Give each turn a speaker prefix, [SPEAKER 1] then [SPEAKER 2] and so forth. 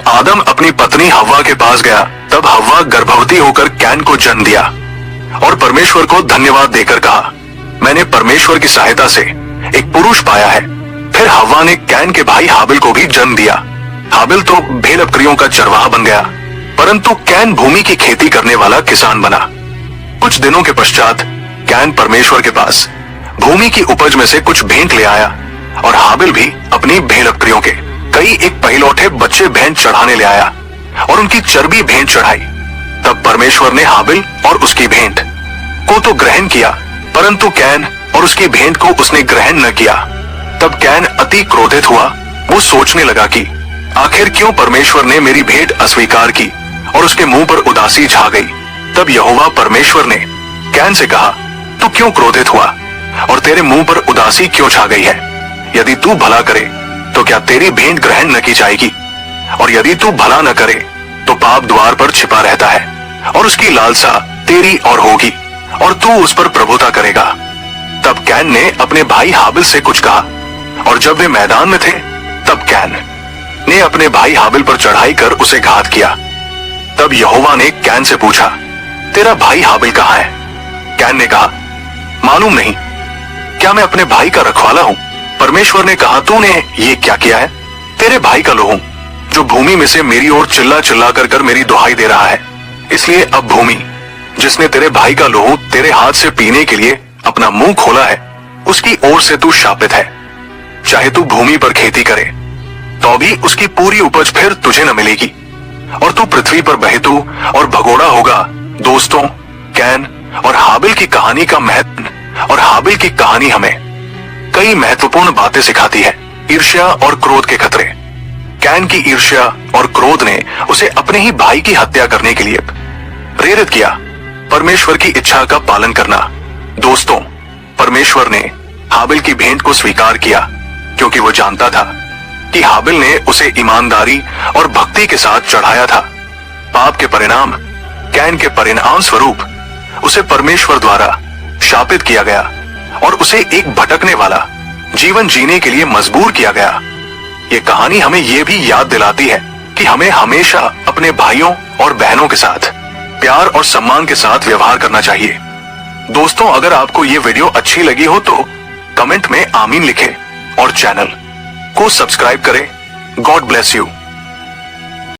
[SPEAKER 1] आदम अपनी पत्नी हव्वा के पास गया, तब हव्वा गर्भवती होकर कैन को जन्म दिया और परमेश्वर को धन्यवाद देकर कहा, मैंने परमेश्वर की सहायता से एक पुरुष पाया है। फिर हव्वा ने कैन के भाई हाबिल को भी जन्म दिया। हाबिल तो भेड़ बकरियों का चरवाहा बन गया, परंतु कैन भूमि की खेती करने वाला किसान बना। कुछ दिनों के पश्चात कैन परमेश्वर के पास भूमि की उपज में से कुछ भेंट ले आया और हाबिल भी अपनी भेड़ बकरियों के कई एक पहिलौठे बच्चे भेंट चढ़ाने ले आया और उनकी चर्बी भेंट चढ़ाई। तब परमेश्वर ने हाबिल और उसकी भेंट को तो ग्रहण किया, परंतु कैन और उसकी भेंट को उसने ग्रहण न किया। तब कैन अति क्रोधित हुआ। वो सोचने लगा कि आखिर क्यों परमेश्वर ने मेरी भेंट अस्वीकार की, और उसके मुंह पर उदासी छा गई। तब यहोवा परमेश्वर ने कैन से कहा, तू क्यों क्रोधित हुआ और तेरे मुंह पर उदासी क्यों छा गई है? यदि तू भला करे तो क्या तेरी भेंट ग्रहण न की जाएगी, और यदि तू भला न करे तो पाप द्वार पर छिपा रहता है और उसकी लालसा तेरी और होगी और तू उस पर प्रभुता करेगा। तब कैन ने अपने भाई हाबिल से कुछ कहा, और जब वे मैदान में थे तब कैन ने अपने भाई हाबिल पर चढ़ाई कर उसे घात किया। तब यहोवा ने कैन से पूछा, तेरा भाई हाबिल कहाँ है? कैन ने कहा, मालूम नहीं, क्या मैं अपने भाई का रखवाला हूँ? परमेश्वर ने कहा, तूने ये क्या किया है? तेरे भाई का लोहू जो भूमि में से मेरी ओर चिल्ला चिल्ला कर मेरी दुहाई दे रहा है, इसलिए अब भूमि जिसने तेरे भाई का लोहू तेरे हाथ से पीने के लिए अपना मुंह खोला है, उसकी ओर से तू शापित है। चाहे तू भूमि पर खेती करे तो भी उसकी पूरी उपज फिर तुझे न मिलेगी, और तू पृथ्वी पर बहेतू और भगोड़ा होगा। दोस्तों, कैन और हाबिल की कहानी का महत्व और हाबिल की कहानी हमें कई महत्वपूर्ण बातें सिखाती है। ईर्ष्या और क्रोध के खतरे। कैन की ईर्ष्या और क्रोध ने उसे अपने ही भाई की हत्या करने के लिए प्रेरित किया। परमेश्वर की इच्छा का पालन करना। दोस्तों, परमेश्वर ने हाबिल की भेंट को स्वीकार किया क्योंकि वो जानता था कि हाबिल ने उसे ईमानदारी और भक्ति के साथ चढ़ाया था। पाप के परिणाम कैन के परिणाम स्वरूप उसे परमेश्वर द्वारा शापित किया गया और उसे एक भटकने वाला जीवन जीने के लिए मजबूर किया गया। ये कहानी हमें यह भी याद दिलाती है कि हमें हमेशा अपने भाइयों और बहनों के साथ प्यार और सम्मान के साथ व्यवहार करना चाहिए। दोस्तों, अगर आपको ये वीडियो अच्छी लगी हो तो कमेंट में आमीन लिखें और चैनल को सब्सक्राइब करें। God bless you.